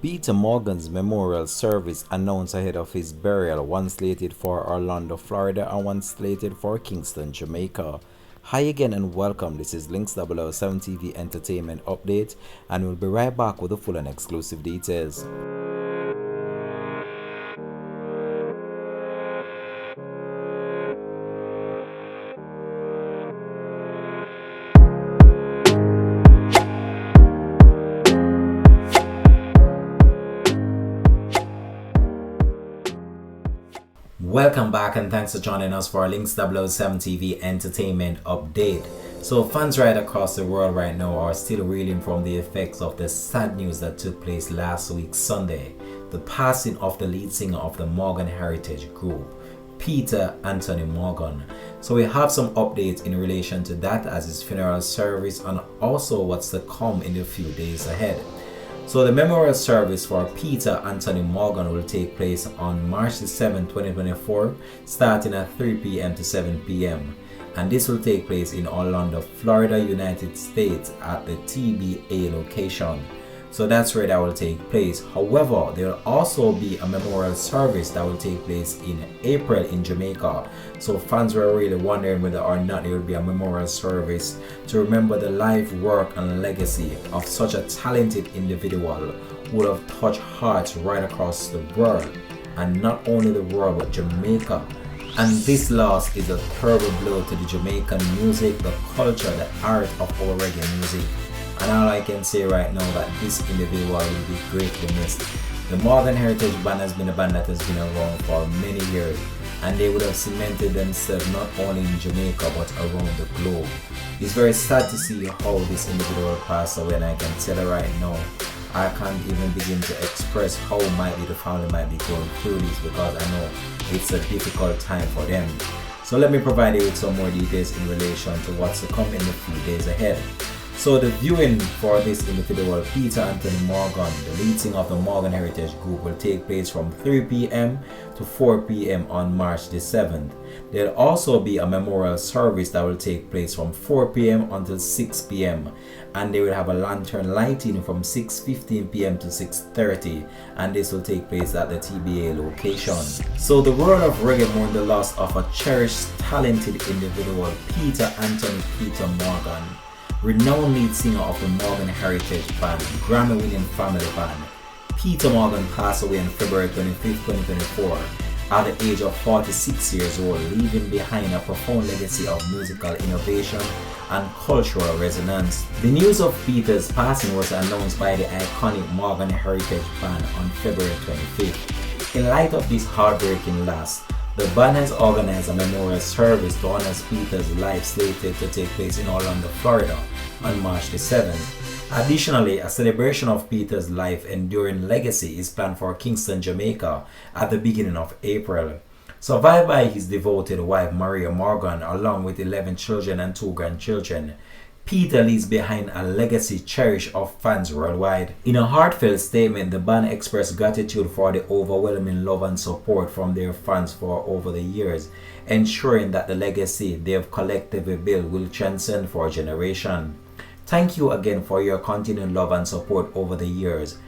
Peter Morgan's memorial service announced ahead of his burial, one slated for Orlando, Florida and one slated for Kingston, Jamaica. Hi again and welcome. This is Links 007 TV Entertainment Update, and we'll be right back with the full and exclusive details. Welcome back and thanks for joining us for our Links 007 TV Entertainment Update. So fans right across the world right now are still reeling from the effects of the sad news that took place last week Sunday, the passing of the lead singer of the Morgan Heritage Group, Peter Anthony Morgan. So we have some updates in relation to that, as his funeral service and also what's to come in the few days ahead. So the memorial service for Peter Anthony Morgan will take place on March 7, 2024, starting at 3 p.m. to 7 p.m. And this will take place in Orlando, Florida, United States at the TBA location. So that's where that will take place. However, there will also be a memorial service that will take place in April in Jamaica. So fans were really wondering whether or not there will be a memorial service to remember the life, work and legacy of such a talented individual who would have touched hearts right across the world, and not only the world but Jamaica. And this loss is a terrible blow to the Jamaican music, the culture, the art of our reggae music. And all I can say right now that this individual will be greatly missed. The Morgan Heritage Band has been a band that has been around for many years, and they would have cemented themselves not only in Jamaica but around the globe. It's very sad to see how this individual passed away, and I can tell you right now, I can't even begin to express how the family might be going through this, because I know it's a difficult time for them. So let me provide you with some more details in relation to what's to come in the few days ahead. So the viewing for this individual, Peter Anthony Morgan, the lead singer of the Morgan Heritage Group, will take place from 3 p.m. to 4 p.m. on March the 7th. There will also be a memorial service that will take place from 4 p.m. until 6 p.m. and they will have a lantern lighting from 6:15 p.m. to 6:30, and this will take place at the TBA location. So the world of reggae mourned the loss of a cherished, talented individual, Peter Anthony Peter Morgan, renowned lead singer of the Morgan Heritage Band, Grammy-winning family band. Peter Morgan passed away on February 25, 2024 at the age of 46 years old, leaving behind a profound legacy of musical innovation and cultural resonance. The news of Peter's passing was announced by the iconic Morgan Heritage Band on February 25th. In light of this heartbreaking loss, the band has organized a memorial service to honor Peter's life, slated to take place in Orlando, Florida on March the 7th. Additionally, a celebration of Peter's life enduring legacy is planned for Kingston, Jamaica at the beginning of April. Survived by his devoted wife Maria Morgan, along with 11 children and 2 grandchildren, Peter leaves behind a legacy cherished of fans worldwide. In a heartfelt statement, the band expressed gratitude for the overwhelming love and support from their fans for over the years, ensuring that the legacy they have collectively built will transcend for a generation. Thank you again for your continued love and support over the years.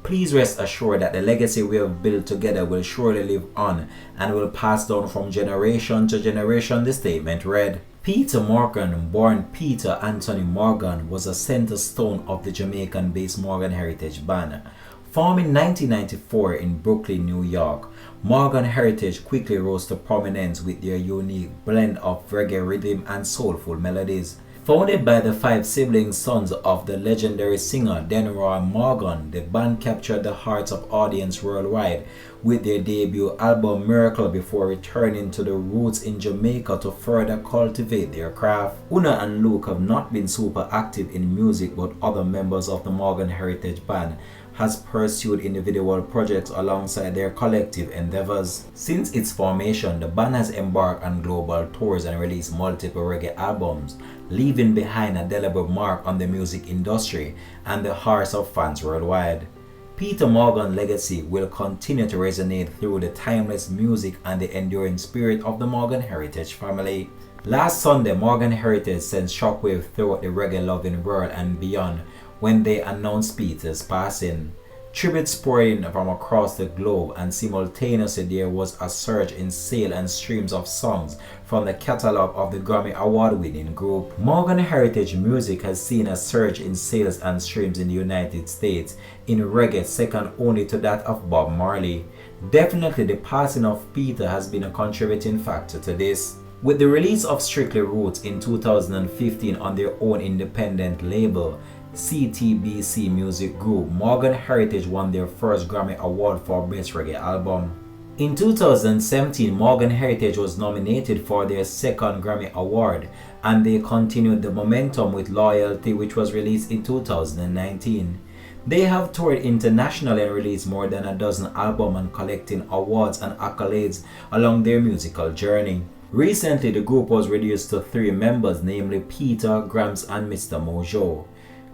Please rest assured that the legacy we have built together will surely live on and will pass down from generation to generation, the statement read. Peter Morgan, born Peter Anthony Morgan, was a center stone of the Jamaican-based Morgan Heritage Band. Formed in 1994 in Brooklyn, New York, Morgan Heritage quickly rose to prominence with their unique blend of reggae rhythm and soulful melodies. Founded by the 5 sibling sons of the legendary singer Denroy Morgan, the band captured the hearts of audience worldwide with their debut album Miracle before returning to the roots in Jamaica to further cultivate their craft. Una and Luke have not been super active in music, but other members of the Morgan Heritage Band has pursued individual projects alongside their collective endeavors. Since its formation, the band has embarked on global tours and released multiple reggae albums, leaving behind a deliberate mark on the music industry and the hearts of fans worldwide. Peter Morgan's legacy will continue to resonate through the timeless music and the enduring spirit of the Morgan Heritage family. Last Sunday, Morgan Heritage sent shockwave throughout the reggae-loving world and beyond when they announced Peter's passing. Tributes poured in from across the globe, and simultaneously there was a surge in sale and streams of songs from the catalog of the Grammy Award-winning group. Morgan Heritage Music has seen a surge in sales and streams in the United States in reggae, second only to that of Bob Marley. Definitely the passing of Peter has been a contributing factor to this. With the release of Strictly Roots in 2015 on their own independent label, CTBC Music Group, Morgan Heritage won their first Grammy Award for Best Reggae Album. In 2017, Morgan Heritage was nominated for their second Grammy Award, and they continued the momentum with Loyalty, which was released in 2019. They have toured internationally and released more than a dozen albums and collecting awards and accolades along their musical journey. Recently, the group was reduced to 3 members, namely Peter, Grams, and Mr. Mojo.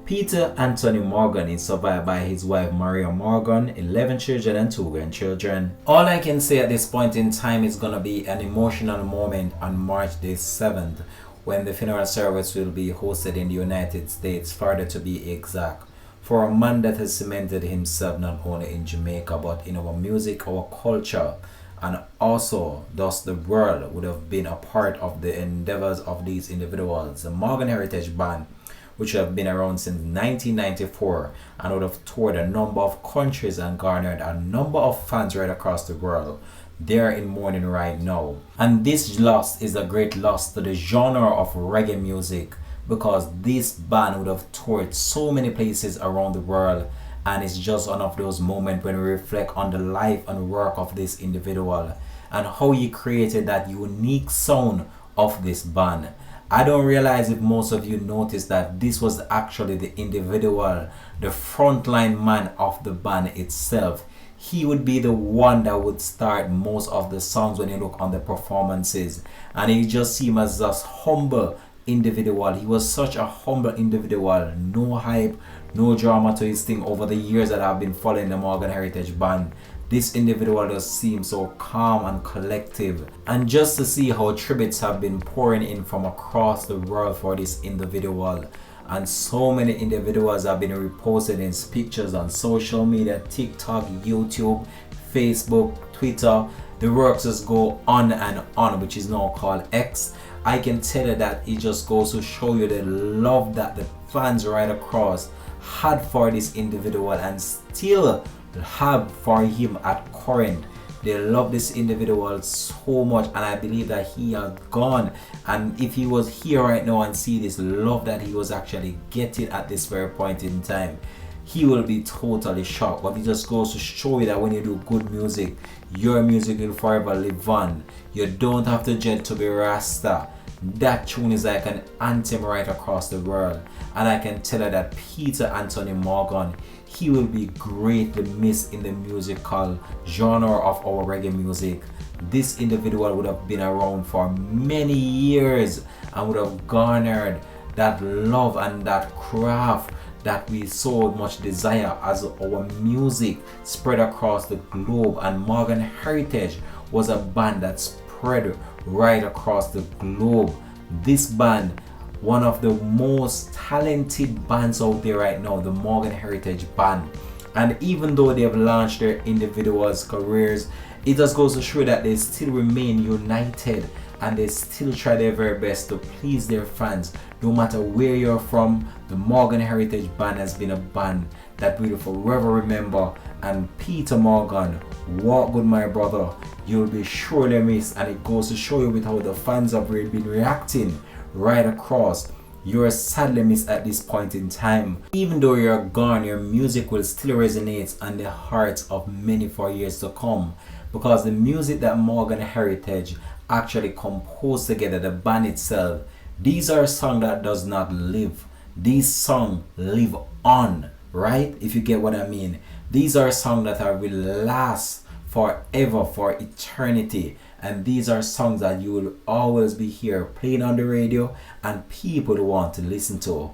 Peter Anthony Morgan is survived by his wife Maria Morgan, 11 children and 2 grandchildren. All I can say at this point in time is going to be an emotional moment on March the 7th when the funeral service will be hosted in the United States, Florida to be exact, for a man that has cemented himself not only in Jamaica but in our music, our culture, and also thus the world would have been a part of the endeavors of these individuals. The Morgan Heritage Band, which have been around since 1994 and would have toured a number of countries and garnered a number of fans right across the world. They are in mourning right now. And this loss is a great loss to the genre of reggae music, because this band would have toured so many places around the world, and it's just one of those moments when we reflect on the life and work of this individual and how he created that unique sound of this band. I don't realize if most of you noticed that this was actually the individual, the frontline man of the band itself. He would be the one that would start most of the songs when you look on the performances, and he just seemed as a humble individual. He was such a humble individual, no hype, no drama to his thing. Over the years that I've been following the Morgan Heritage Band, this individual just seems so calm and collective, and just to see how tributes have been pouring in from across the world for this individual, and so many individuals have been reposting his pictures on social media, TikTok, YouTube, Facebook, Twitter. The works just go on and on, which is now called X. I can tell you that it just goes to show you the love that the fans right across had for this individual and still have for him at current. They love this individual so much, and I believe that he has gone, and if he was here right now and see this love that he was actually getting at this very point in time, he will be totally shocked. But it just goes to show you that when you do good music, your music will forever live on. You don't have to jet to be Rasta. That tune is like an anthem right across the world, and I can tell you that Peter Anthony Morgan, he will be greatly missed in the musical genre of our reggae music. This individual would have been around for many years and would have garnered that love and that craft that we so much desire as our music spread across the globe. And Morgan Heritage was a band that spread right across the globe. This band, one of the most talented bands out there right now, the Morgan Heritage Band. And even though they have launched their individuals' careers, it just goes to show that they still remain united and they still try their very best to please their fans. No matter where you're from, the Morgan Heritage Band has been a band that we will forever remember. And Peter Morgan, walk good my brother, you'll be surely missed. And it goes to show you with how the fans have really been reacting right across. You're sadly missed at this point in time. Even though you're gone, your music will still resonate on the hearts of many for years to come, because the music that Morgan Heritage actually composed together, the band itself, these are songs that does not live. These songs live on, right? If you get what I mean. These are songs that will last forever, for eternity. And these are songs that you will always be here playing on the radio and people want to listen to.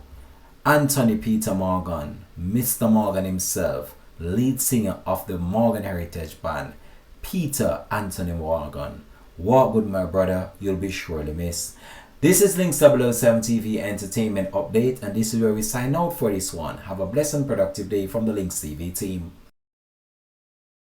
Anthony Peter Morgan, Mr. Morgan himself, lead singer of the Morgan Heritage Band, Peter Anthony Morgan. Walk good my brother, you'll be surely missed. This is Links 007 TV Entertainment Update, and this is where we sign out for this one. Have a blessed and productive day from the Links TV team.